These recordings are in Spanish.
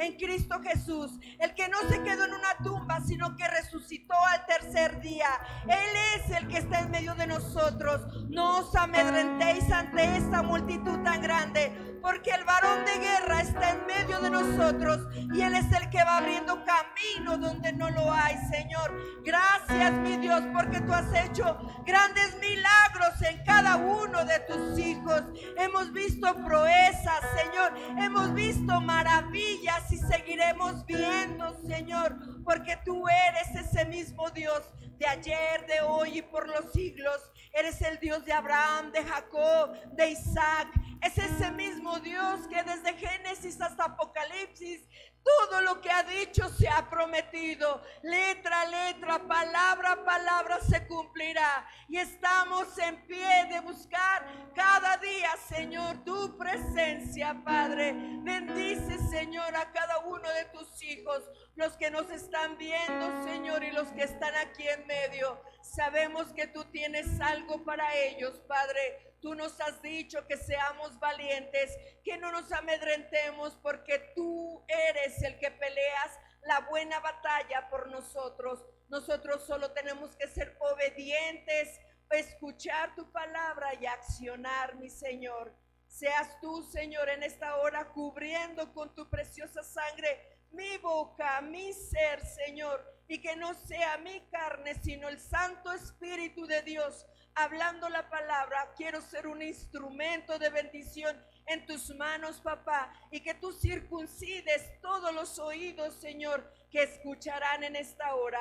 en Cristo Jesús, el que no se quedó en una tumba, sino que resucitó al tercer día. Él es el que está en medio de nosotros. No os amedrentéis ante esta multitud tan grande, porque el varón de guerra está en medio de nosotros y Él es el que va abriendo camino donde no lo hay. Señor, gracias mi Dios, porque tú has hecho grandes milagros en cada uno de tus hijos. Hemos visto proezas, Señor, hemos visto maravillas y seguiremos viendo, Señor, porque tú eres ese mismo Dios de ayer, de hoy y por los siglos. Eres el Dios de Abraham, de Jacob, de Isaac. Es ese mismo Dios que desde Génesis hasta Apocalipsis, todo lo que ha dicho se ha prometido. Letra a letra, palabra a palabra se cumplirá. Y estamos en pie de buscar cada día, Señor, tu presencia, Padre. Bendice, Señor, a cada uno de tus hijos, los que nos están viendo, Señor, y los que están aquí en medio. Sabemos que tú tienes algo para ellos, Padre. Tú nos has dicho que seamos valientes, que no nos amedrentemos, porque tú eres el que peleas la buena batalla por nosotros. Nosotros solo tenemos que ser obedientes, escuchar tu palabra y accionar, mi Señor. Seas tú, Señor, en esta hora cubriendo con tu preciosa sangre mi boca, mi ser, Señor, y que no sea mi carne, sino el Santo Espíritu de Dios hablando la palabra. Quiero ser un instrumento de bendición en tus manos, papá, y que tú circuncides todos los oídos, Señor, que escucharán en esta hora.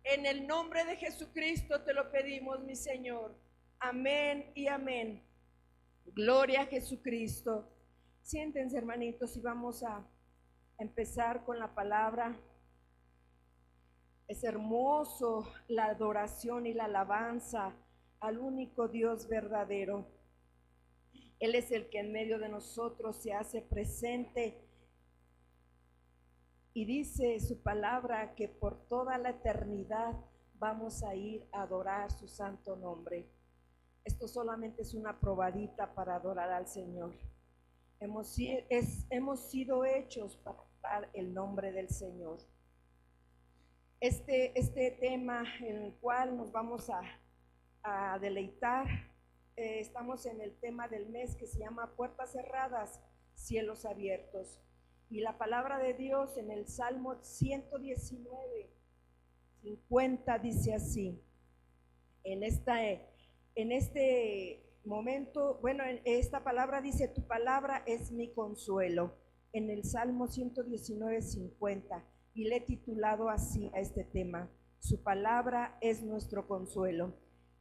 En el nombre de Jesucristo te lo pedimos, mi Señor. Amén y amén. Gloria a Jesucristo. Siéntense, hermanitos, y vamos a empezar con la palabra. Es hermoso la adoración y la alabanza al único Dios verdadero. Él es el que en medio de nosotros se hace presente y dice su palabra que por toda la eternidad vamos a ir a adorar su santo nombre. Esto solamente es una probadita para adorar al Señor. Hemos sido hechos para adorar el nombre del Señor. Este tema en el cual nos vamos a deleitar, estamos en el tema del mes que se llama Puertas cerradas, cielos abiertos. Y la palabra de Dios en el Salmo 119, 50 dice así. En este momento, bueno, esta palabra dice: tu palabra es mi consuelo. En el Salmo 119, 50. Y le he titulado así a este tema: su palabra es nuestro consuelo.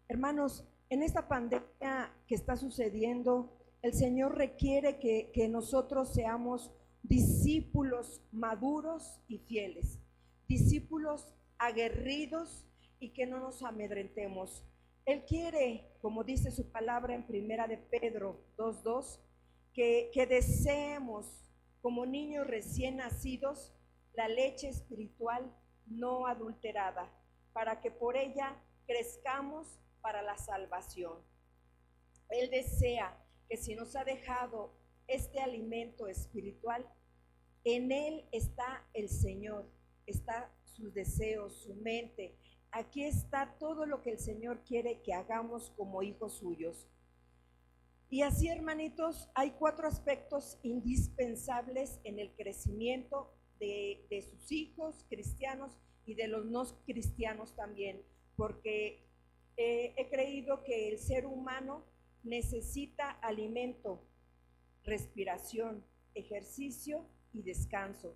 Hermanos, en esta pandemia que está sucediendo, el Señor requiere que nosotros seamos discípulos maduros y fieles, discípulos aguerridos y que no nos amedrentemos. Él quiere, como dice su palabra en primera de Pedro 2:2, que deseemos como niños recién nacidos la leche espiritual no adulterada, para que por ella crezcamos para la salvación. Él desea que si nos ha dejado este alimento espiritual, en Él está el Señor, está sus deseos, su mente. Aquí está todo lo que el Señor quiere que hagamos como hijos suyos. Y así, hermanitos, hay 4 aspectos indispensables en el crecimiento de sus hijos cristianos y de los no cristianos también, porque he creído que el ser humano necesita alimento, respiración, ejercicio y descanso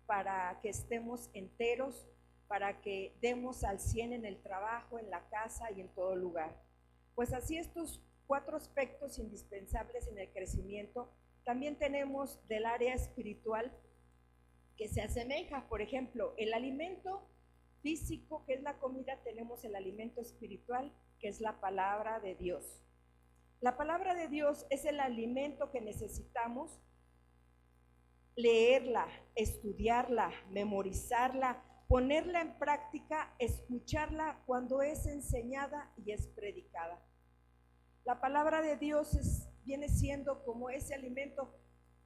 para que estemos enteros, para que demos al 100 en el trabajo, en la casa y en todo lugar. Pues así, estos 4 aspectos indispensables en el crecimiento, también tenemos del área espiritual que se asemeja. Por ejemplo, el alimento físico, que es la comida, tenemos el alimento espiritual, que es la palabra de Dios. La palabra de Dios es el alimento que necesitamos leerla, estudiarla, memorizarla, ponerla en práctica, escucharla cuando es enseñada y es predicada. La palabra de Dios viene siendo como ese alimento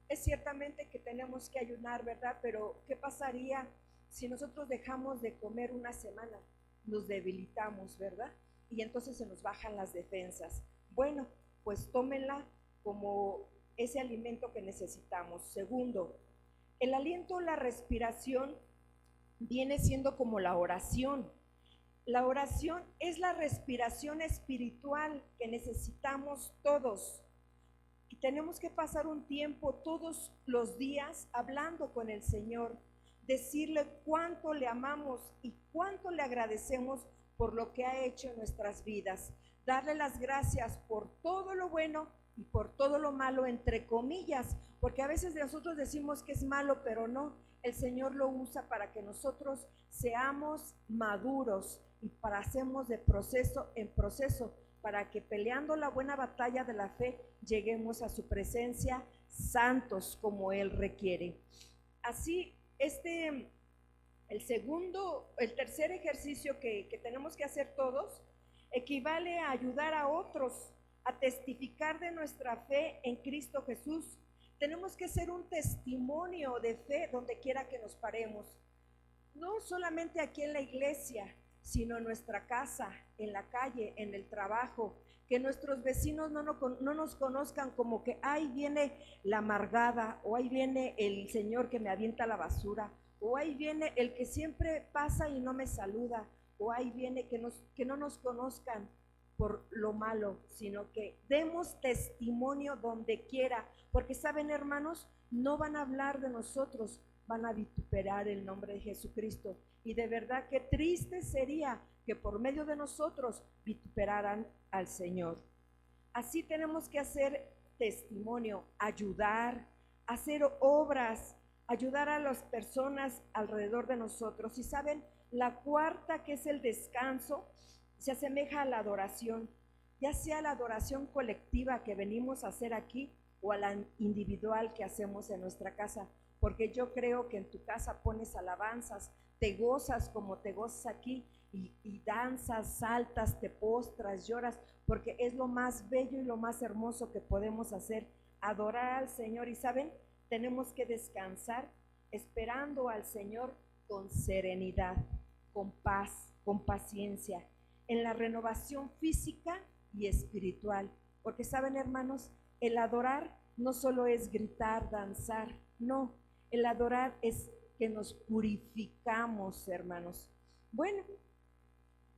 es ciertamente que tenemos que ayunar, ¿verdad? Pero ¿qué pasaría si nosotros dejamos de comer una semana? Nos debilitamos, ¿verdad? Y entonces se nos bajan las defensas. Bueno, pues tómenla como ese alimento que necesitamos. Segundo, el aliento, la respiración viene siendo como la oración. La oración es la respiración espiritual que necesitamos todos. Y tenemos que pasar un tiempo todos los días hablando con el Señor, decirle cuánto le amamos y cuánto le agradecemos por lo que ha hecho en nuestras vidas, darle las gracias por todo lo bueno y por todo lo malo, entre comillas, porque a veces nosotros decimos que es malo, pero no, el Señor lo usa para que nosotros seamos maduros y pasemos de proceso en proceso, para que peleando la buena batalla de la fe lleguemos a su presencia santos como Él requiere. Así, el tercer ejercicio que tenemos que hacer todos equivale a ayudar a otros a testificar de nuestra fe en Cristo Jesús. Tenemos que ser un testimonio de fe donde quiera que nos paremos, no solamente aquí en la iglesia, sino en nuestra casa, en la calle, en el trabajo, que nuestros vecinos no nos conozcan como que ahí viene la amargada, o ahí viene el señor que me avienta la basura, o ahí viene el que siempre pasa y no me saluda, o ahí viene que no nos conozcan por lo malo, sino que demos testimonio donde quiera, porque saben, hermanos, no van a hablar de nosotros, van a vituperar el nombre de Jesucristo. Y de verdad que triste sería que por medio de nosotros vituperaran al Señor. Así tenemos que hacer testimonio, ayudar, hacer obras, ayudar a las personas alrededor de nosotros. Y saben, la cuarta, que es el descanso, se asemeja a la adoración, ya sea la adoración colectiva que venimos a hacer aquí o a la individual que hacemos en nuestra casa, porque yo creo que en tu casa pones alabanzas, te gozas como te gozas aquí, y danzas, saltas, te postras, lloras, porque es lo más bello y lo más hermoso que podemos hacer, adorar al Señor. Y saben, tenemos que descansar esperando al Señor con serenidad, con paz, con paciencia, en la renovación física y espiritual, porque saben, hermanos, el adorar no solo es gritar, danzar, no, el adorar es que nos purificamos, hermanos. Bueno,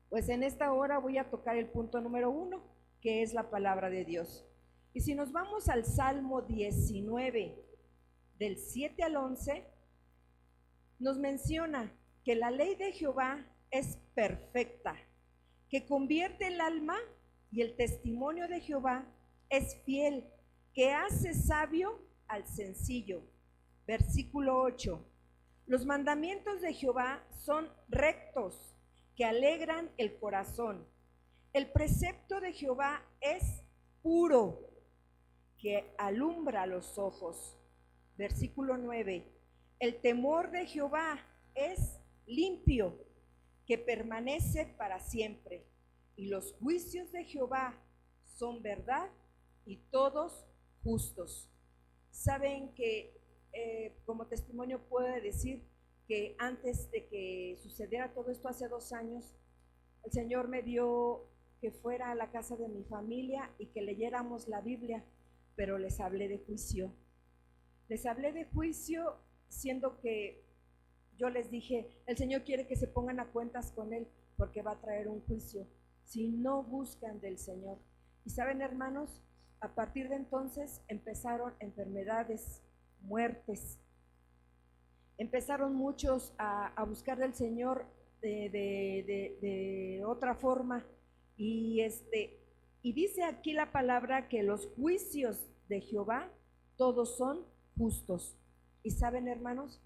pues en esta hora voy a tocar el punto número 1, que es la palabra de Dios. Y si nos vamos al Salmo 19, del 7 al 11, nos menciona que la ley de Jehová es perfecta, que convierte el alma, y el testimonio de Jehová es fiel, que hace sabio al sencillo. Versículo 8. Los mandamientos de Jehová son rectos, que alegran el corazón. El precepto de Jehová es puro, que alumbra los ojos. Versículo 9. El temor de Jehová es limpio, que permanece para siempre. Y los juicios de Jehová son verdad y todos justos. Saben que como testimonio puedo decir que antes de que sucediera todo esto, hace 2 años, el Señor me dio que fuera a la casa de mi familia y que leyéramos la Biblia, pero les hablé de juicio. Les hablé de juicio, siendo que yo les dije, el Señor quiere que se pongan a cuentas con Él, porque va a traer un juicio si no buscan del Señor. Y saben, hermanos, a partir de entonces empezaron enfermedades, muertes. Empezaron muchos a buscar del Señor de otra forma. Y dice aquí la palabra que los juicios de Jehová todos son justos. Y saben, hermanos,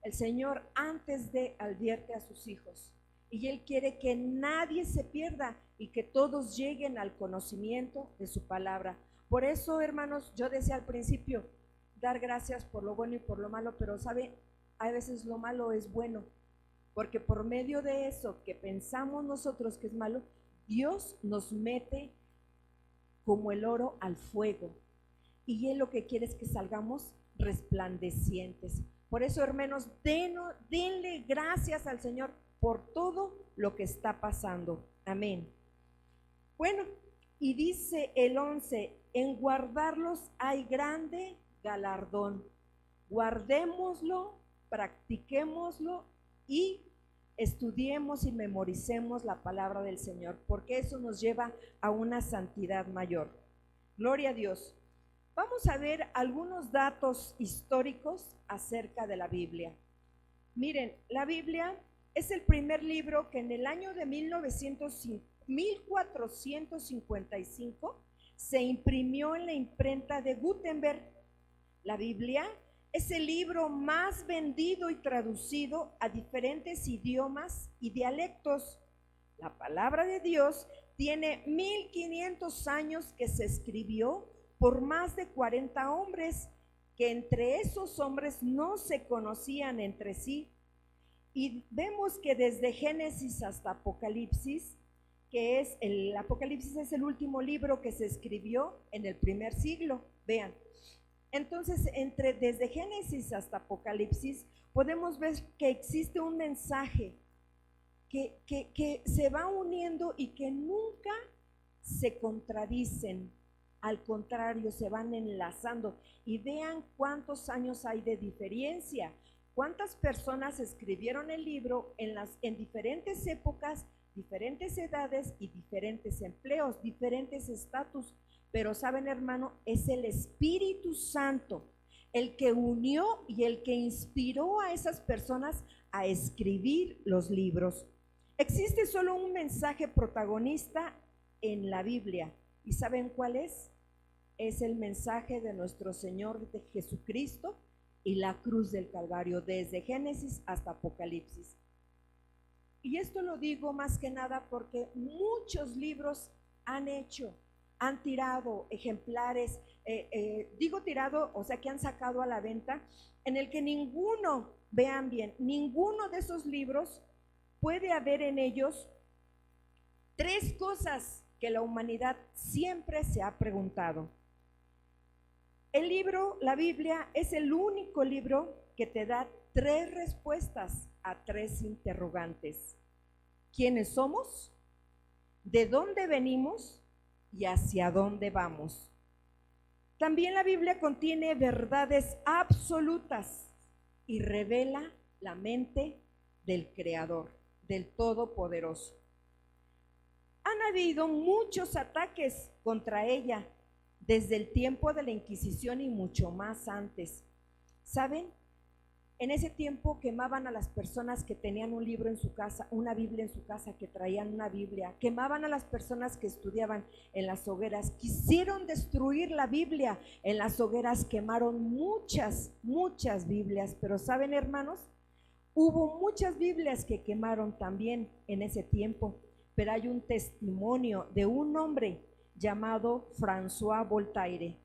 el Señor antes de advierte a sus hijos, y Él quiere que nadie se pierda y que todos lleguen al conocimiento de su palabra. Por eso, hermanos, yo decía al principio, dar gracias por lo bueno y por lo malo, pero sabe, a veces lo malo es bueno, porque por medio de eso que pensamos nosotros que es malo, Dios nos mete como el oro al fuego, y Él lo que quiere es que salgamos resplandecientes. Por eso, hermanos, denle gracias al Señor por todo lo que está pasando. Amén. Bueno, y dice el 11, en guardarlos hay grande galardón. Guardémoslo, practiquémoslo y estudiemos y memoricemos la palabra del Señor, porque eso nos lleva a una santidad mayor. Gloria a Dios. Vamos a ver algunos datos históricos acerca de la Biblia. Miren, la Biblia es el primer libro que en el año de 1455 se imprimió en la imprenta de Gutenberg. La Biblia es el libro más vendido y traducido a diferentes idiomas y dialectos. La palabra de Dios tiene 1500 años que se escribió por más de 40 hombres, que entre esos hombres no se conocían entre sí. Y vemos que desde Génesis hasta Apocalipsis, que es el Apocalipsis es el último libro que se escribió en el primer siglo. Vean. Entonces, desde Génesis hasta Apocalipsis, podemos ver que existe un mensaje que se va uniendo y que nunca se contradicen. Al contrario, se van enlazando. Y vean cuántos años hay de diferencia. Cuántas personas escribieron el libro en diferentes épocas, diferentes edades y diferentes empleos, diferentes estatus. Pero saben, hermano, es el Espíritu Santo el que unió y el que inspiró a esas personas a escribir los libros. Existe solo un mensaje protagonista en la Biblia. ¿Y saben cuál es? Es el mensaje de nuestro Señor de Jesucristo y la cruz del Calvario, desde Génesis hasta Apocalipsis. Y esto lo digo más que nada porque muchos libros han tirado ejemplares, digo tirado, o sea que han sacado a la venta, en el que ninguno, vean bien, ninguno de esos libros puede haber en ellos tres cosas que la humanidad siempre se ha preguntado. El libro, la Biblia, es el único libro que te da tres respuestas a tres interrogantes. ¿Quiénes somos? ¿De dónde venimos? ¿Y hacia dónde vamos? También la Biblia contiene verdades absolutas y revela la mente del Creador, del Todopoderoso. Han habido muchos ataques contra ella desde el tiempo de la Inquisición y mucho más antes. ¿Saben? En ese tiempo quemaban a las personas que tenían un libro en su casa, una Biblia en su casa, que traían una Biblia. Quemaban a las personas que estudiaban en las hogueras. Quisieron destruir la Biblia. En las hogueras quemaron muchas Biblias. Pero ¿saben, hermanos? Hubo muchas Biblias que quemaron también en ese tiempo. Pero hay un testimonio de un hombre llamado François Voltaire.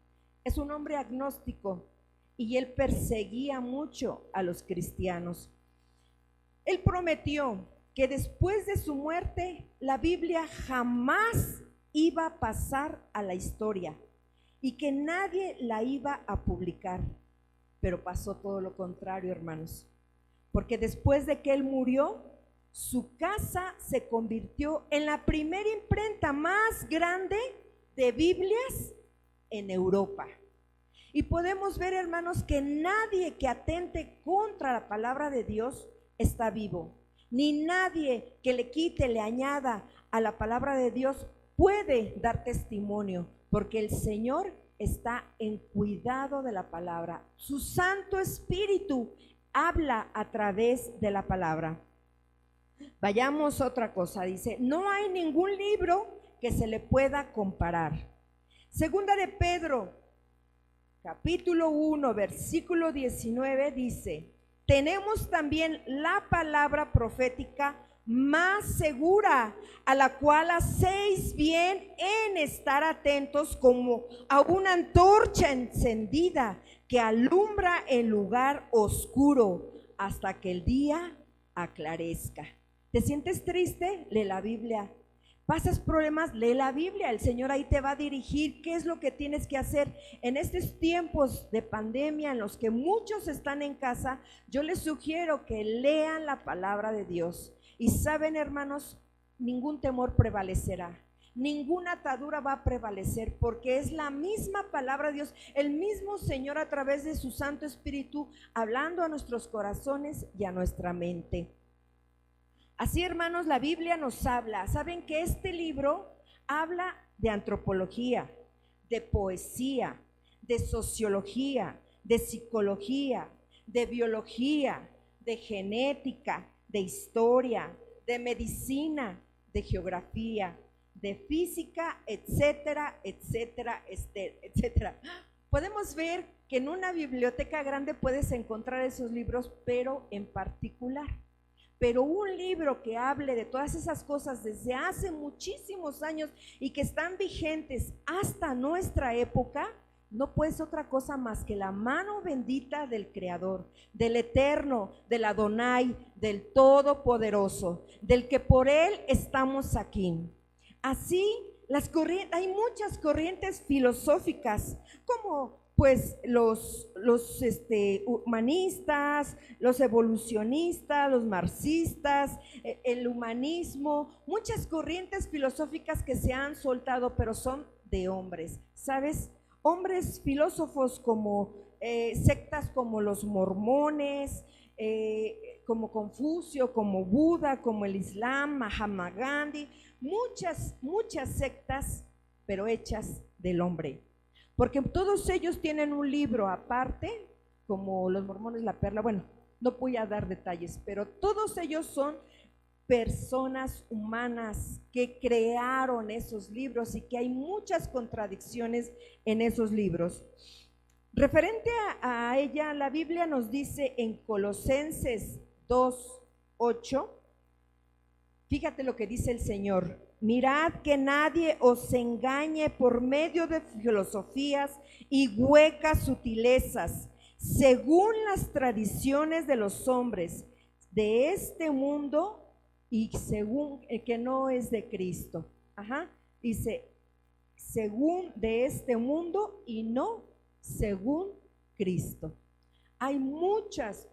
Es un hombre agnóstico y él perseguía mucho a los cristianos. Él prometió que después de su muerte la Biblia jamás iba a pasar a la historia y que nadie la iba a publicar. Pero pasó todo lo contrario, hermanos, porque después de que él murió, su casa se convirtió en la primera imprenta más grande de Biblias en Europa. Y podemos ver, hermanos, que nadie que atente contra la palabra de Dios está vivo, ni nadie que le quite, le añada a la palabra de Dios puede dar testimonio, porque el Señor está en cuidado de la palabra. Su Santo Espíritu habla a través de la palabra. Vayamos a otra cosa. Dice, no hay ningún libro que se le pueda comparar. Segunda de Pedro, capítulo 1, versículo 19 dice, tenemos también la palabra profética más segura, a la cual hacéis bien en estar atentos como a una antorcha encendida que alumbra el lugar oscuro hasta que el día aclarezca. ¿Te sientes triste? Lee la Biblia. pasas problemas, lee la Biblia, el Señor ahí te va a dirigir qué es lo que tienes que hacer. En estos tiempos de pandemia en los que muchos están en casa, yo les sugiero que lean la palabra de Dios. Y saben, hermanos, ningún temor prevalecerá, ninguna atadura va a prevalecer, porque es la misma palabra de Dios, el mismo Señor a través de su Santo Espíritu, hablando a nuestros corazones y a nuestra mente. Así, hermanos, la Biblia nos habla. Saben que este libro habla de antropología, de poesía, de sociología, de psicología, de biología, de genética, de historia, de medicina, de geografía, de física, etcétera, etcétera, etcétera. Podemos ver que en una biblioteca grande puedes encontrar esos libros, pero en particular. Pero un libro que hable de todas esas cosas desde hace muchísimos años y que están vigentes hasta nuestra época, no puede ser otra cosa más que la mano bendita del Creador, del Eterno, del Adonai, del Todopoderoso, del que por Él estamos aquí. Así, hay muchas corrientes filosóficas, como pues los humanistas, los evolucionistas, los marxistas, el humanismo, muchas corrientes filosóficas que se han soltado, pero son de hombres, ¿sabes? Hombres filósofos como sectas como los mormones, como Confucio, como Buda, como el Islam, Mahatma Gandhi, muchas sectas, pero hechas del hombre. Porque todos ellos tienen un libro aparte, como los mormones la perla, bueno, no voy a dar detalles, pero todos ellos son personas humanas que crearon esos libros y que hay muchas contradicciones en esos libros. Referente a ella, la Biblia nos dice en Colosenses 2:8, fíjate lo que dice el Señor: mirad que nadie os engañe por medio de filosofías y huecas sutilezas, según las tradiciones de los hombres de este mundo y según el que no es de Cristo. Dice, según de este mundo y no según Cristo. Hay muchas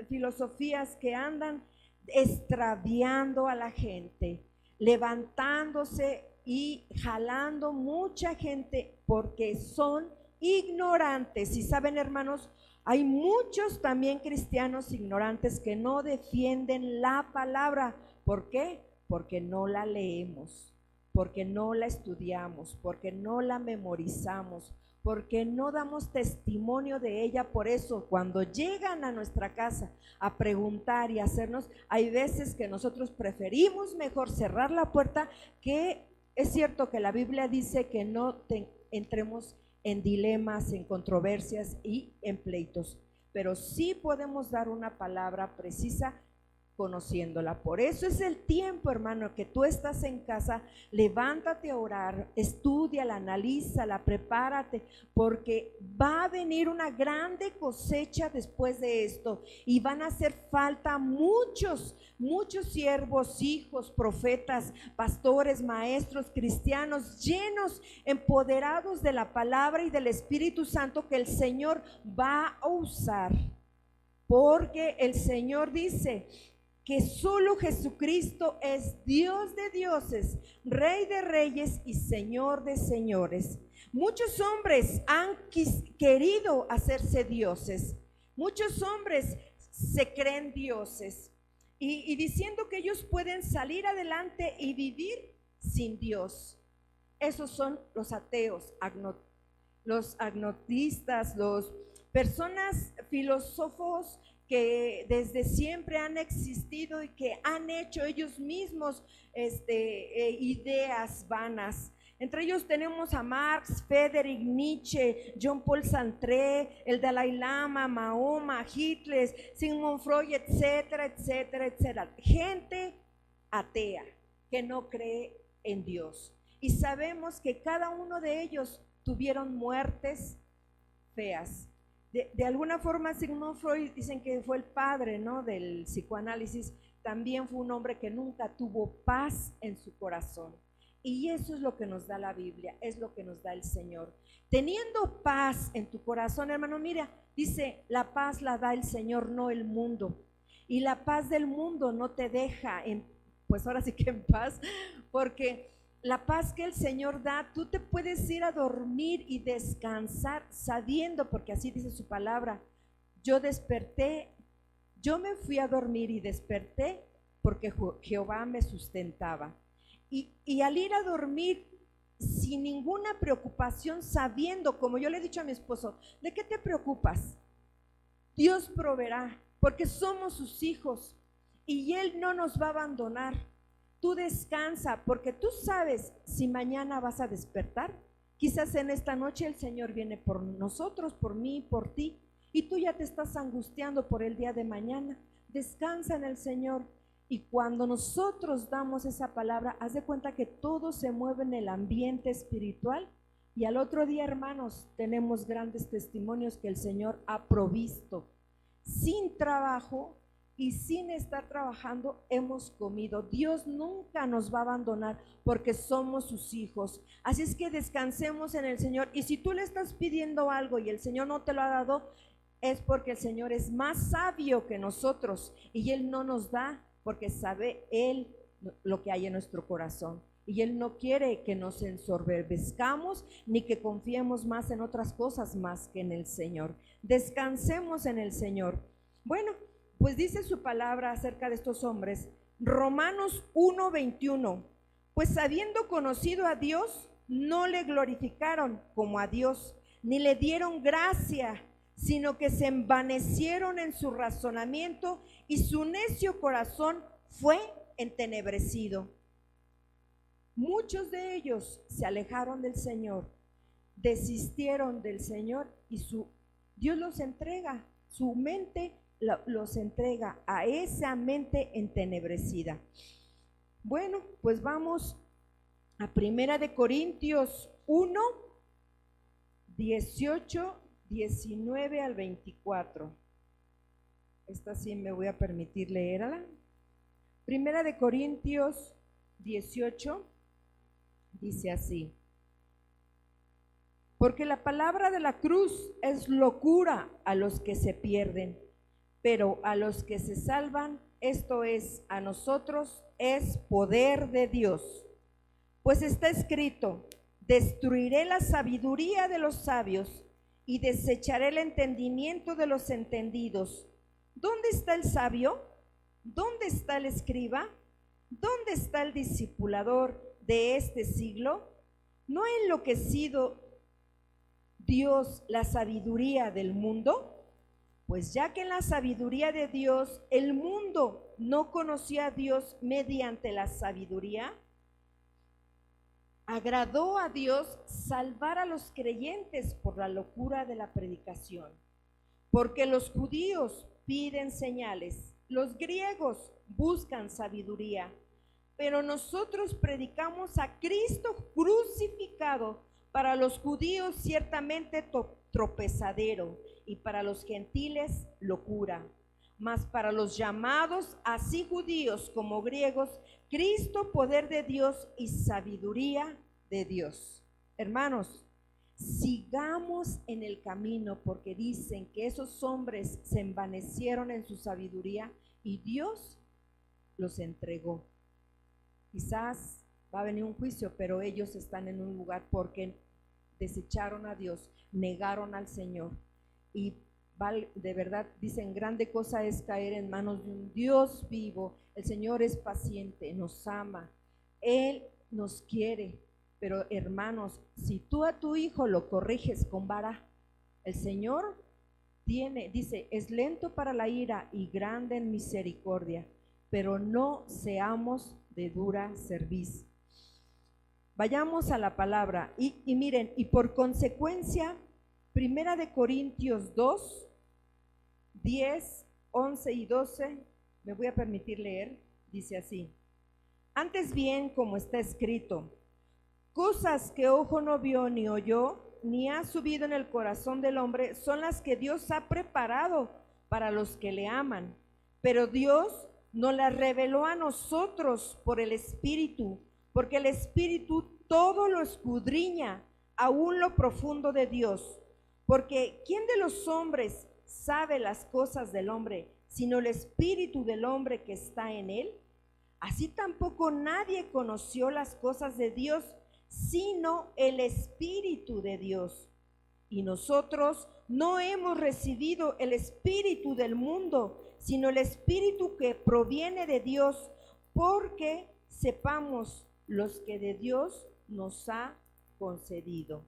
filosofías que andan extraviando a la gente, levantándose y jalando mucha gente porque son ignorantes. Y saben, hermanos, hay muchos también cristianos ignorantes que no defienden la palabra. ¿Por qué? Porque no la leemos, porque no la estudiamos, porque no la memorizamos, porque no damos testimonio de ella. Por eso cuando llegan a nuestra casa a preguntar y hacernos, hay veces que nosotros preferimos mejor cerrar la puerta, que es cierto que la Biblia dice que no entremos en dilemas, en controversias y en pleitos, pero sí podemos dar una palabra precisa conociéndola. Por eso es el tiempo, hermano, que tú estás en casa, levántate a orar, estúdiala, analízala, prepárate, porque va a venir una grande cosecha después de esto y van a hacer falta muchos siervos, hijos, profetas, pastores, maestros, cristianos, llenos, empoderados de la palabra y del Espíritu Santo que el Señor va a usar, porque el Señor dice que solo Jesucristo es Dios de dioses, Rey de reyes y Señor de señores. Muchos hombres han querido hacerse dioses, muchos hombres se creen dioses y diciendo que ellos pueden salir adelante y vivir sin Dios. Esos son los ateos, los agnotistas, los personas filósofos que desde siempre han existido y que han hecho ellos mismos ideas vanas. Entre ellos tenemos a Marx, Friedrich Nietzsche, John Paul Sartre, el Dalai Lama, Mahoma, Hitler, Sigmund Freud, etcétera, etcétera, etcétera. Gente atea que no cree en Dios. Y sabemos que cada uno de ellos tuvieron muertes feas. de alguna forma Sigmund Freud dicen que fue el padre, ¿no?, del psicoanálisis. También fue un hombre que nunca tuvo paz en su corazón. Y eso es lo que nos da la Biblia, es lo que nos da el Señor. Teniendo paz en tu corazón, hermano, mira, dice, la paz la da el Señor, no el mundo. Y la paz del mundo no te deja, pues ahora sí que en paz, porque la paz que el Señor da, tú te puedes ir a dormir y descansar sabiendo, porque así dice su palabra, yo desperté, yo me fui a dormir y desperté porque Jehová me sustentaba. Y al ir a dormir sin ninguna preocupación, sabiendo, como yo le he dicho a mi esposo, ¿de qué te preocupas? Dios proveerá, porque somos sus hijos y Él no nos va a abandonar. Tú descansa, porque tú sabes si mañana vas a despertar. Quizás en esta noche el Señor viene por nosotros, por mí, por ti, y tú ya te estás angustiando por el día de mañana. Descansa en el Señor. Y cuando nosotros damos esa palabra, haz de cuenta que todo se mueve en el ambiente espiritual. Y al otro día, hermanos, tenemos grandes testimonios que el Señor ha provisto. Sin trabajo y sin estar trabajando hemos comido. Dios nunca nos va a abandonar porque somos sus hijos. Así es que descansemos en el Señor. Y si tú le estás pidiendo algo y el Señor no te lo ha dado, es porque el Señor es más sabio que nosotros y Él no nos da porque sabe Él lo que hay en nuestro corazón. Y Él no quiere que nos ensoberbezcamos ni que confiemos más en otras cosas más que en el Señor. Descansemos en el Señor. Bueno, pues dice su palabra acerca de estos hombres, Romanos 1:21, pues habiendo conocido a Dios, no le glorificaron como a Dios, ni le dieron gracia, sino que se envanecieron en su razonamiento y su necio corazón fue entenebrecido. Muchos de ellos se alejaron del Señor, desistieron del Señor y Dios los entrega, su mente los entrega a esa mente entenebrecida. Bueno, pues vamos a 1 Corintios 1, 18, 19 al 24. Esta sí me voy a permitir leerla. 1 Corintios 18 dice así: porque la palabra de la cruz es locura a los que se pierden, pero a los que se salvan, esto es, a nosotros, es poder de Dios. Pues está escrito, destruiré la sabiduría de los sabios y desecharé el entendimiento de los entendidos. ¿Dónde está el sabio? ¿Dónde está el escriba? ¿Dónde está el discipulador de este siglo? ¿No ha enloquecido Dios la sabiduría del mundo? Pues ya que en la sabiduría de Dios el mundo no conocía a Dios mediante la sabiduría, agradó a Dios salvar a los creyentes por la locura de la predicación. Porque los judíos piden señales, los griegos buscan sabiduría, pero nosotros predicamos a Cristo crucificado, para los judíos ciertamente tropezadero y para los gentiles locura, mas para los llamados, así judíos como griegos, Cristo poder de Dios y sabiduría de Dios. Hermanos, sigamos en el camino, porque dicen que esos hombres se envanecieron en su sabiduría y Dios los entregó. Quizás va a venir un juicio, pero ellos están en un lugar porque desecharon a Dios, negaron al Señor. Y de verdad dicen, grande cosa es caer en manos de un Dios vivo. El Señor es paciente, nos ama, Él nos quiere. Pero hermanos, si tú a tu hijo lo corriges con vara, el Señor dice, es lento para la ira y grande en misericordia, pero no seamos de dura cerviz. Vayamos a la palabra y miren, y por consecuencia, 1 Corintios 2, 10, 11 y 12, me voy a permitir leer, dice así: antes bien, como está escrito, cosas que ojo no vio ni oyó, ni ha subido en el corazón del hombre son las que Dios ha preparado para los que le aman. Pero Dios nos las reveló a nosotros por el Espíritu, porque el Espíritu todo lo escudriña, aún lo profundo de Dios. Porque ¿quién de los hombres sabe las cosas del hombre, sino el Espíritu del hombre que está en él? Así tampoco nadie conoció las cosas de Dios, sino el Espíritu de Dios. Y nosotros no hemos recibido el espíritu del mundo, sino el Espíritu que proviene de Dios, porque sepamos los que de Dios nos ha concedido.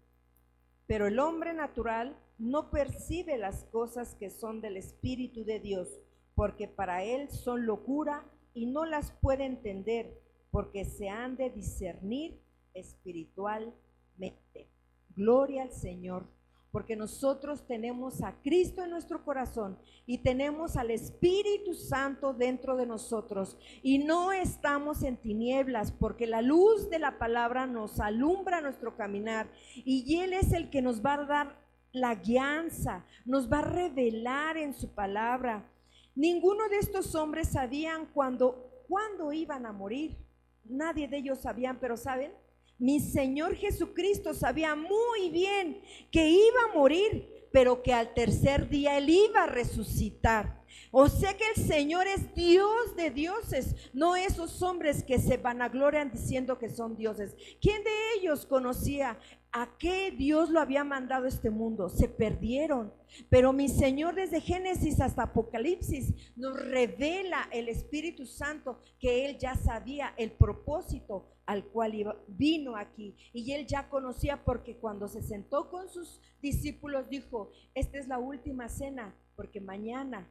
Pero el hombre natural no percibe las cosas que son del Espíritu de Dios, porque para él son locura y no las puede entender, porque se han de discernir espiritualmente. Gloria al Señor, porque nosotros tenemos a Cristo en nuestro corazón y tenemos al Espíritu Santo dentro de nosotros y no estamos en tinieblas, porque la luz de la palabra nos alumbra nuestro caminar y Él es el que nos va a dar la guianza, nos va a revelar en su palabra. Ninguno de estos hombres sabían cuándo iban a morir. Nadie de ellos sabían, pero ¿saben? Mi Señor Jesucristo sabía muy bien que iba a morir, pero que al tercer día Él iba a resucitar. O sea que el Señor es Dios de dioses, no esos hombres que se vanaglorian diciendo que son dioses. ¿Quién de ellos conocía a qué Dios lo había mandado a este mundo? Se perdieron. Pero mi Señor desde Génesis hasta Apocalipsis nos revela el Espíritu Santo que Él ya sabía el propósito al cual vino aquí. Y Él ya conocía, porque cuando se sentó con sus discípulos dijo: esta es la última cena, porque mañana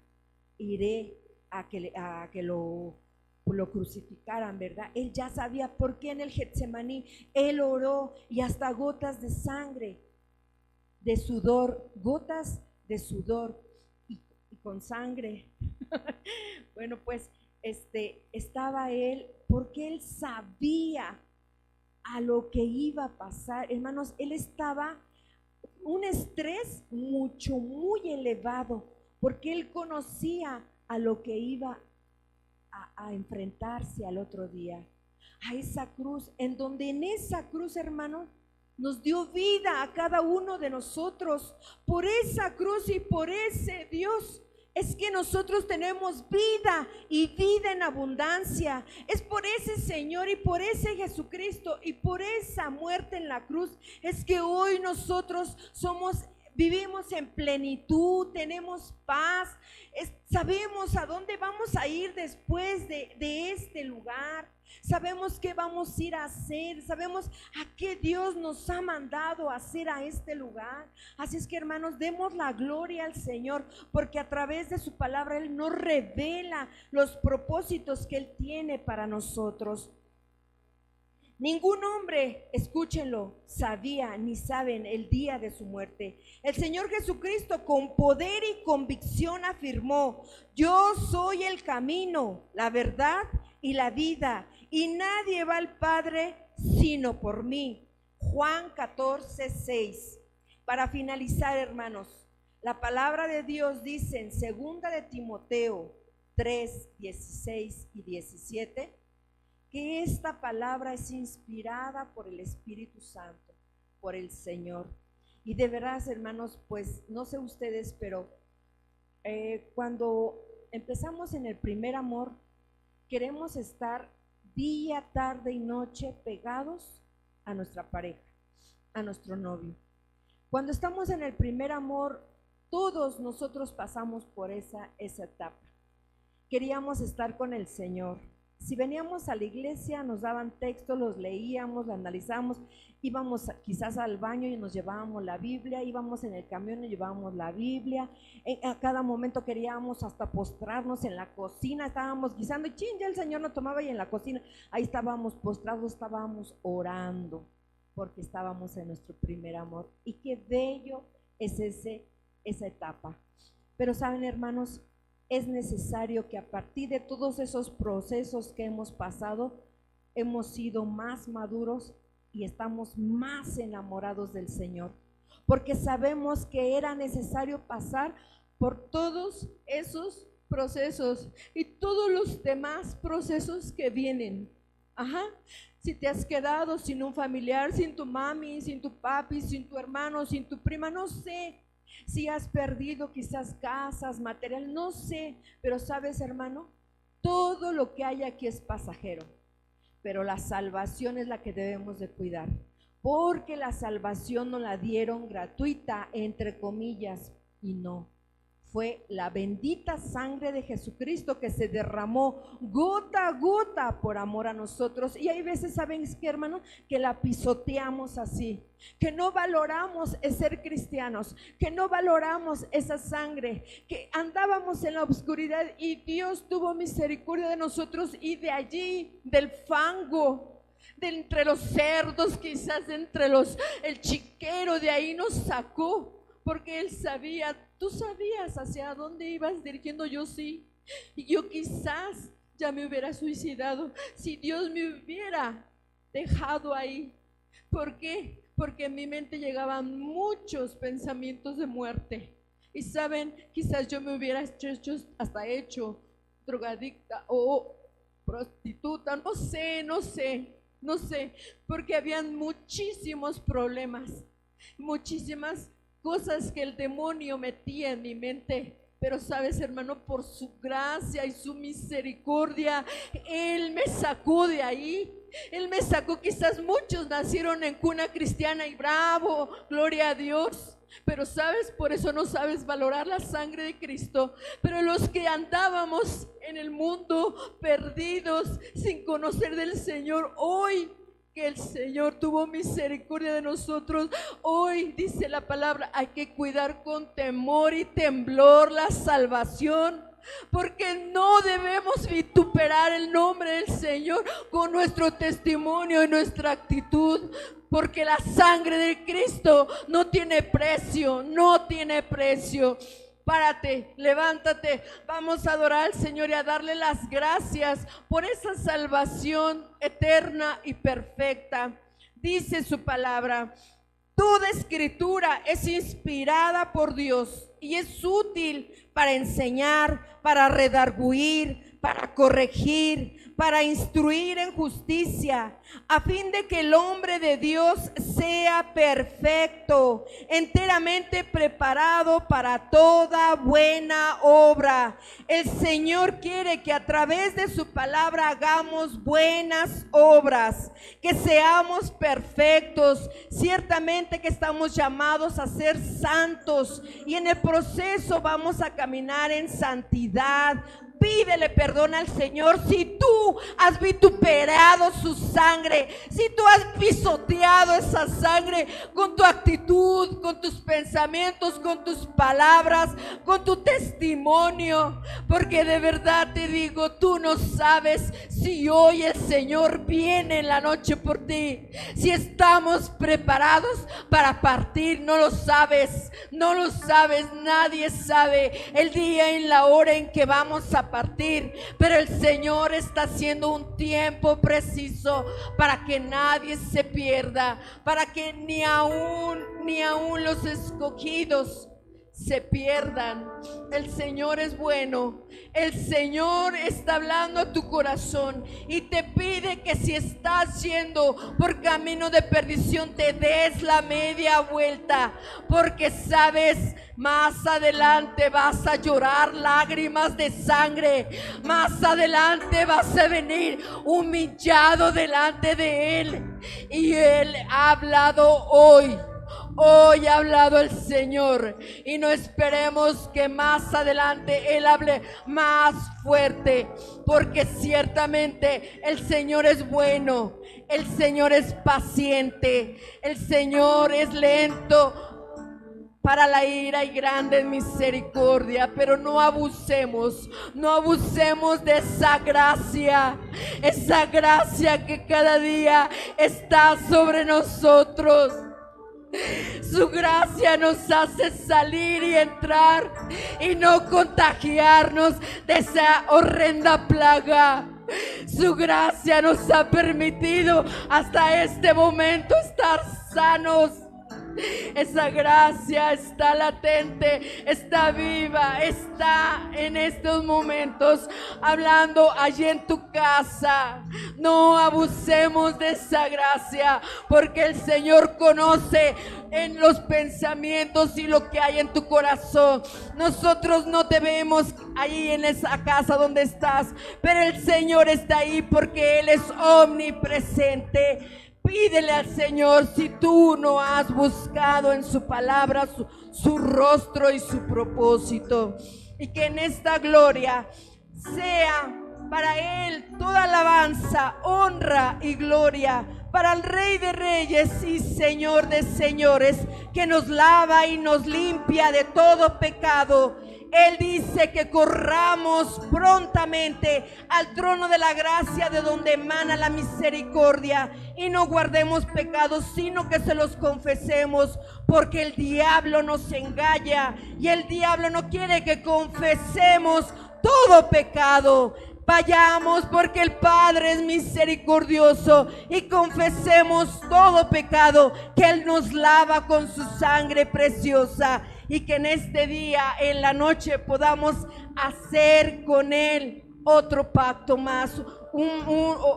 iré a que lo crucificaran, ¿verdad? Él ya sabía por qué en el Getsemaní Él oró y hasta gotas de sangre, de sudor, gotas de sudor y con sangre. Bueno, pues estaba Él porque Él sabía a lo que iba a pasar. Hermanos, Él estaba un estrés muy elevado, porque Él conocía a lo que iba a enfrentarse al otro día, a esa cruz, en donde en esa cruz, hermano, nos dio vida a cada uno de nosotros. Por esa cruz y por ese Dios es que nosotros tenemos vida y vida en abundancia. Es por ese Señor y por ese Jesucristo y por esa muerte en la cruz es que hoy nosotros vivimos en plenitud, tenemos paz, sabemos a dónde vamos a ir después de este lugar, sabemos qué vamos a ir a hacer, sabemos a qué Dios nos ha mandado a hacer a este lugar. Así es que, hermanos, demos la gloria al Señor, porque a través de su palabra Él nos revela los propósitos que Él tiene para nosotros. Ningún hombre, escúchenlo, sabía ni saben el día de su muerte. El Señor Jesucristo con poder y convicción afirmó: yo soy el camino, la verdad y la vida, y nadie va al Padre sino por mí. Juan 14:6. Para finalizar, hermanos, la palabra de Dios dice en 2 de Timoteo 3:16 y 17, que esta palabra es inspirada por el Espíritu Santo, por el Señor. Y de veras, hermanos, pues no sé ustedes, pero cuando empezamos en el primer amor, queremos estar día, tarde y noche pegados a nuestra pareja, a nuestro novio. Cuando estamos en el primer amor, todos nosotros pasamos por esa etapa. Queríamos estar con el Señor. Si veníamos a la iglesia, nos daban textos, los leíamos, los analizábamos, íbamos quizás al baño y nos llevábamos la Biblia, íbamos en el camión y llevábamos la Biblia, a cada momento queríamos hasta postrarnos en la cocina, estábamos guisando y ya el Señor nos tomaba, y en la cocina, ahí estábamos postrados, estábamos orando, porque estábamos en nuestro primer amor. Y qué bello es esa etapa. Pero saben, hermanos, es necesario que a partir de todos esos procesos que hemos pasado, hemos sido más maduros y estamos más enamorados del Señor. porque sabemos que era necesario pasar por todos esos procesos y todos los demás procesos que vienen. Ajá. Si te has quedado sin un familiar, sin tu mami, sin tu papi, sin tu hermano, sin tu prima, no sé. Si has perdido quizás casas, material, no sé. Pero sabes, hermano, todo lo que hay aquí es pasajero. Pero la salvación es la que debemos de cuidar. Porque la salvación nos la dieron gratuita, entre comillas, y no. Fue la bendita sangre de Jesucristo que se derramó gota a gota por amor a nosotros. Y hay veces, ¿saben qué, hermano? Que la pisoteamos así, que no valoramos el ser cristianos, que no valoramos esa sangre, que andábamos en la oscuridad y Dios tuvo misericordia de nosotros, y de allí, del fango, de entre los cerdos, quizás entre el chiquero, de ahí nos sacó. Porque Él sabía, tú sabías hacia dónde ibas dirigiendo, yo sí. Y yo quizás ya me hubiera suicidado si Dios me hubiera dejado ahí. ¿Por qué? Porque en mi mente llegaban muchos pensamientos de muerte. Y saben, quizás yo me hubiera hecho drogadicta o prostituta, no sé, porque habían muchísimos problemas, muchísimas cosas que el demonio metía en mi mente. Pero sabes, hermano, por su gracia y su misericordia, Él me sacó de ahí. Él me sacó. Quizás muchos nacieron en cuna cristiana y bravo, gloria a Dios. Pero sabes, por eso no sabes valorar la sangre de Cristo. Pero los que andábamos en el mundo perdidos, sin conocer del Señor, hoy que el Señor tuvo misericordia de nosotros, hoy dice la palabra, hay que cuidar con temor y temblor la salvación, porque no debemos vituperar el nombre del Señor con nuestro testimonio y nuestra actitud, porque la sangre de Cristo no tiene precio, no tiene precio. Párate, levántate, vamos a adorar al Señor y a darle las gracias por esa salvación eterna y perfecta. Dice su palabra, toda escritura es inspirada por Dios y es útil para enseñar, para redarguir, para corregir, para instruir en justicia, a fin de que el hombre de Dios sea perfecto, enteramente preparado para toda buena obra. El Señor quiere que a través de su palabra hagamos buenas obras, que seamos perfectos. Ciertamente que estamos llamados a ser santos y en el proceso vamos a caminar en santidad. Pídele perdón al Señor si tú has vituperado su sangre, si tú has pisoteado esa sangre con tu actitud, con tus pensamientos, con tus palabras, con tu testimonio. Porque de verdad te digo, tú no sabes si hoy el Señor viene en la noche por ti, si estamos preparados para partir. No lo sabes, nadie sabe el día y la hora en que vamos a partir, pero el Señor está haciendo un tiempo preciso para que nadie se pierda, para que ni aún los escogidos se pierdan. El Señor es bueno, el Señor está hablando a tu corazón y te pide que si estás yendo por camino de perdición te des la media vuelta, porque sabes, más adelante vas a llorar lágrimas de sangre, más adelante vas a venir humillado delante de Él, y Él ha hablado hoy. Hoy ha hablado el Señor y no esperemos que más adelante Él hable más fuerte, porque ciertamente el Señor es bueno, el Señor es paciente, el Señor es lento para la ira y grande en misericordia, pero no abusemos de esa gracia que cada día está sobre nosotros. Su gracia nos hace salir y entrar y no contagiarnos de esa horrenda plaga. Su gracia nos ha permitido hasta este momento estar sanos. Esa gracia está latente, está viva, está en estos momentos hablando allí en tu casa. No abusemos de esa gracia, porque el Señor conoce en los pensamientos y lo que hay en tu corazón. Nosotros no te vemos ahí en esa casa donde estás, pero el Señor está ahí porque Él es omnipresente. Pídele al Señor si tú no has buscado en su palabra su rostro y su propósito. Y que en esta gloria sea para Él toda alabanza, honra y gloria para el Rey de Reyes y Señor de Señores, que nos lava y nos limpia de todo pecado. Él dice que corramos prontamente al trono de la gracia, de donde emana la misericordia, y no guardemos pecados, sino que se los confesemos, porque el diablo nos engaña y el diablo no quiere que confesemos todo pecado. Vayamos, porque el Padre es misericordioso, y confesemos todo pecado, que Él nos lava con su sangre preciosa, y que en este día, en la noche, podamos hacer con Él otro pacto más,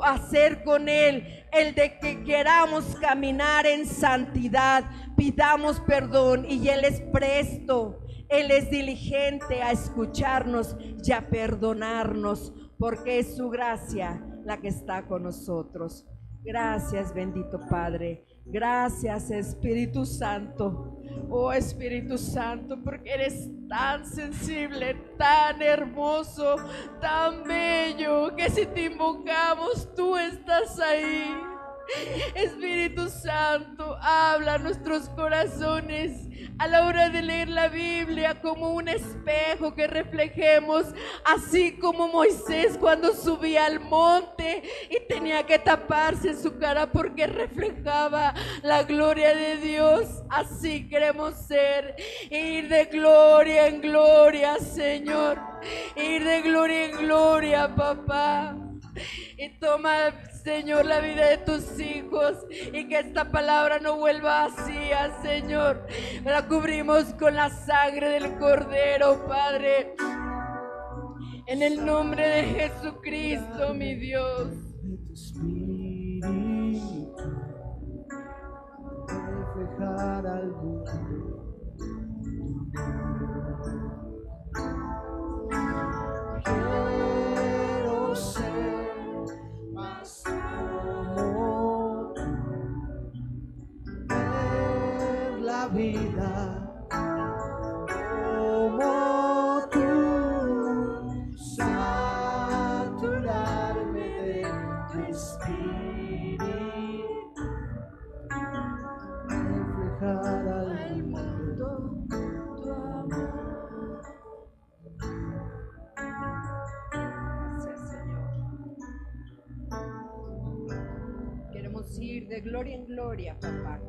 hacer con Él el de que queramos caminar en santidad. Pidamos perdón y Él es presto, Él es diligente a escucharnos y a perdonarnos, porque es su gracia la que está con nosotros. Gracias, bendito Padre. Gracias, Espíritu Santo. Oh Espíritu Santo, porque eres tan sensible, tan hermoso, tan bello, que si te invocamos, tú estás ahí. Espíritu Santo, habla a nuestros corazones a la hora de leer la Biblia, como un espejo que reflejemos, así como Moisés cuando subía al monte y tenía que taparse su cara porque reflejaba la gloria de Dios. Así queremos ser, ir de gloria en gloria, Señor, ir de gloria en gloria, papá. Y toma, Señor, la vida de tus hijos, y que esta palabra no vuelva vacía, Señor. La cubrimos con la sangre del Cordero, Padre, en el nombre de Jesucristo, mi Dios. Reflejar al mundo. Quiero ser más como tú, ver la vida como tú, saturarme de tu espíritu, reflejar al mundo tu amor. Queremos ir de gloria en gloria, papá,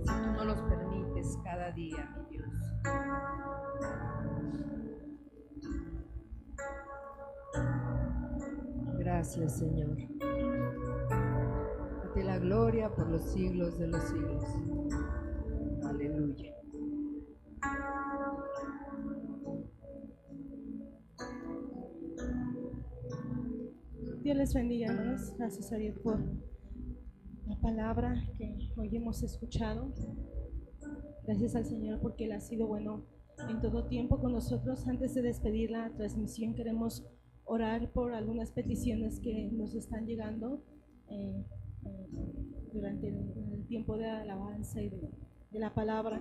si tú nos los permites cada día, mi Dios. Gracias, Señor. A ti la gloria por los siglos de los siglos. Aleluya. Dios les bendiga, hermanos. Gracias a Dios por la palabra que hoy hemos escuchado. Gracias al Señor porque Él ha sido bueno en todo tiempo con nosotros. Antes de despedir la transmisión, queremos orar por algunas peticiones que nos están llegando durante el tiempo de alabanza y de la palabra.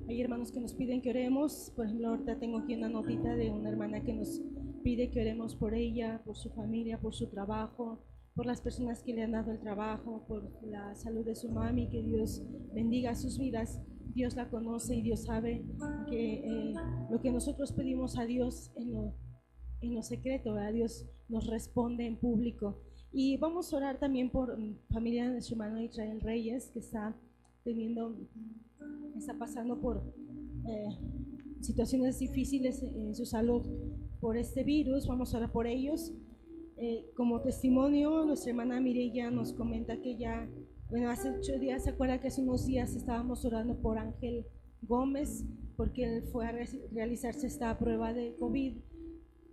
Hay hermanos que nos piden que oremos. Por ejemplo, ahorita tengo aquí una notita de una hermana que nos pide que oremos por ella, por su familia, por su trabajo, por las personas que le han dado el trabajo, por la salud de su mami, que Dios bendiga sus vidas. Dios la conoce y Dios sabe que lo que nosotros pedimos a Dios en lo secreto, ¿verdad? Dios nos responde en público. Y vamos a orar también por familia de nuestro hermano Israel Reyes, que está pasando por situaciones difíciles en su salud por este virus. Vamos a orar por ellos. Como testimonio, nuestra hermana Mireya nos comenta que ella Bueno, hace 8 días, ¿se acuerda que hace unos días estábamos orando por Ángel Gómez? Porque él fue a realizarse esta prueba de COVID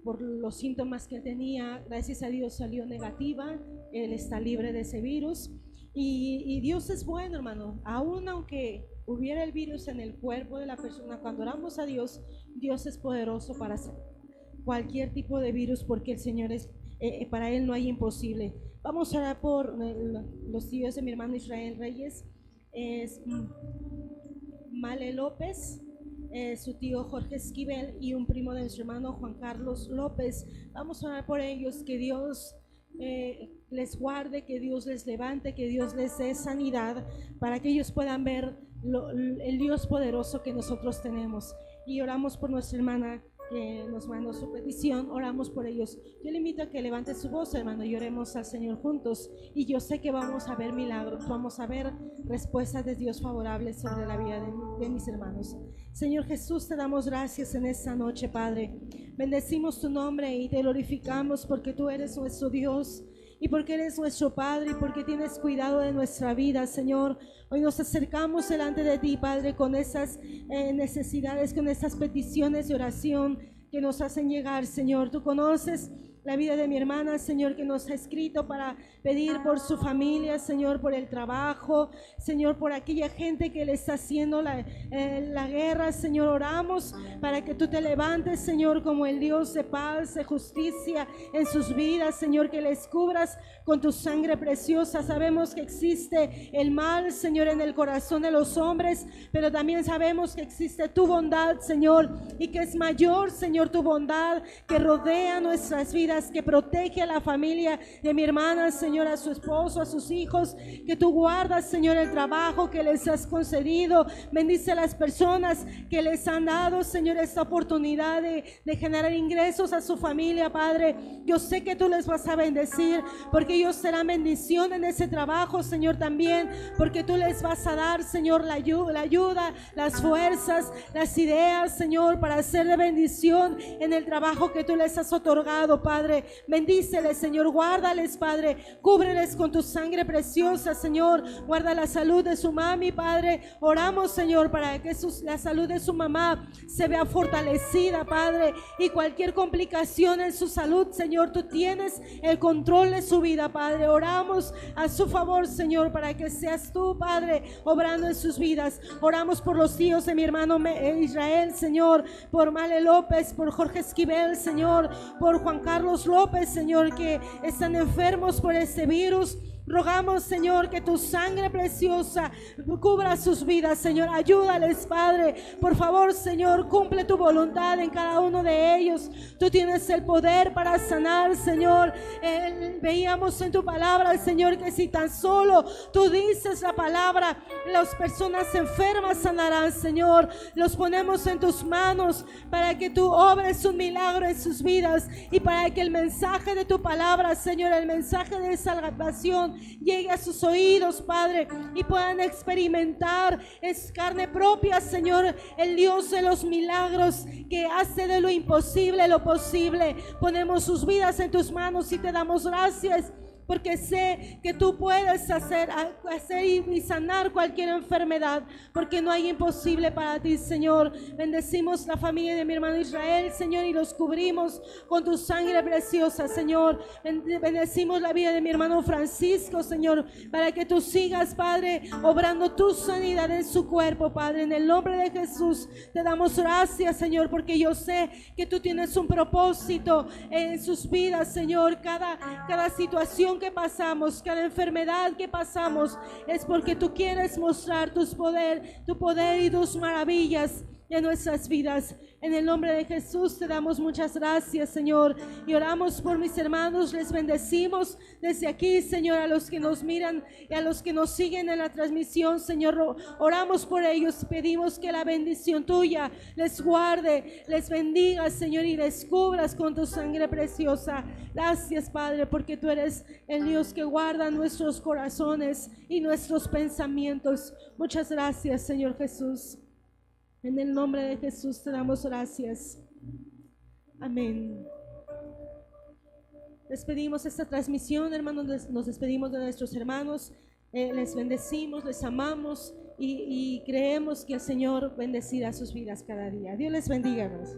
por los síntomas que él tenía. Gracias a Dios salió negativa, él está libre de ese virus. Y Dios es bueno, hermano. Aún aunque hubiera el virus en el cuerpo de la persona, cuando oramos a Dios, Dios es poderoso para hacer cualquier tipo de virus, porque el Señor es, para Él no hay imposible. Vamos a orar por los tíos de mi hermano Israel Reyes. Es Male López, su tío Jorge Esquivel y un primo de nuestro hermano Juan Carlos López. Vamos a orar por ellos, que Dios les guarde, que Dios les levante, que Dios les dé sanidad para que ellos puedan ver el Dios poderoso que nosotros tenemos. Y oramos por nuestra hermana que nos mandó su petición, oramos por ellos. Yo le invito a que levante su voz, hermano, y oremos al Señor juntos. Y yo sé que vamos a ver milagros, vamos a ver respuestas de Dios favorables sobre la vida de mis hermanos. Señor Jesús, te damos gracias en esta noche, Padre. Bendecimos tu nombre y te glorificamos porque tú eres nuestro Dios y porque eres nuestro Padre y porque tienes cuidado de nuestra vida, Señor. Hoy nos acercamos delante de ti, Padre, con esas necesidades, con esas peticiones de oración que nos hacen llegar, Señor. Tú conoces la vida de mi hermana, Señor, que nos ha escrito para pedir por su familia, Señor, por el trabajo, Señor, por aquella gente que le está haciendo la guerra, Señor. Oramos para que tú te levantes, Señor, como el Dios de paz, de justicia en sus vidas, Señor, que les cubras con tu sangre preciosa. Sabemos que existe el mal, Señor, en el corazón de los hombres, pero también sabemos que existe tu bondad, Señor, y que es mayor, Señor, tu bondad que rodea nuestras vidas, que protege a la familia de mi hermana, Señor, a su esposo, a sus hijos, que tú guardas, Señor, el trabajo que les has concedido. Bendice a las personas que les han dado, Señor, esta oportunidad de generar ingresos a su familia, Padre. Yo sé que tú les vas a bendecir, porque ellos serán bendición en ese trabajo, Señor, también, porque tú les vas a dar, Señor, la ayuda, las fuerzas, las ideas, Señor, para hacer de bendición en el trabajo que tú les has otorgado, Padre. Bendíceles, Señor, guárdales, Padre, cúbreles con tu sangre preciosa, Señor. Guarda la salud de su mami, Padre. Oramos, Señor, para que la salud de su mamá se vea fortalecida, Padre, y cualquier complicación en su salud, Señor, tú tienes el control de su vida, Padre. Oramos a su favor, Señor, para que seas tú, Padre, obrando en sus vidas. Oramos por los tíos de mi hermano Israel, Señor, por Male López, por Jorge Esquivel, Señor, por Juan Carlos López, Señor, que están enfermos por este virus. Rogamos, Señor, que tu sangre preciosa cubra sus vidas, Señor. Ayúdales, Padre. Por favor, Señor, cumple tu voluntad en cada uno de ellos. Tú tienes el poder para sanar, Señor. Veíamos en tu palabra, Señor, que si tan solo tú dices la palabra, las personas enfermas sanarán, Señor. Los ponemos en tus manos para que tú obres un milagro en sus vidas y para que el mensaje de tu palabra, Señor, el mensaje de salvación llegue a sus oídos, Padre, y puedan experimentar es carne propia, Señor, el Dios de los milagros que hace de lo imposible lo posible. Ponemos sus vidas en tus manos y te damos gracias, porque sé que tú puedes hacer y sanar cualquier enfermedad, porque no hay imposible para ti, Señor. Bendecimos la familia de mi hermano Israel, Señor, y los cubrimos con tu sangre preciosa, Señor. Bendecimos la vida de mi hermano Francisco, Señor, para que tú sigas, Padre, obrando tu sanidad en su cuerpo, Padre. En el nombre de Jesús te damos gracias, Señor, porque yo sé que tú tienes un propósito en sus vidas, Señor. Cada situación que pasamos, cada enfermedad que pasamos, es porque tú quieres mostrar tu poder y tus maravillas en nuestras vidas. En el nombre de Jesús te damos muchas gracias, Señor, y oramos por mis hermanos. Les bendecimos desde aquí, Señor, a los que nos miran y a los que nos siguen en la transmisión, Señor. Oramos por ellos, pedimos que la bendición tuya les guarde, les bendiga, Señor, y les cubras con tu sangre preciosa. Gracias, Padre, porque tú eres el Dios que guarda nuestros corazones y nuestros pensamientos. Muchas gracias, Señor Jesús. En el nombre de Jesús te damos gracias. Amén. Despedimos esta transmisión, hermanos. Nos despedimos de nuestros hermanos. Les bendecimos, les amamos y creemos que el Señor bendecirá sus vidas cada día. Dios les bendiga, hermanos.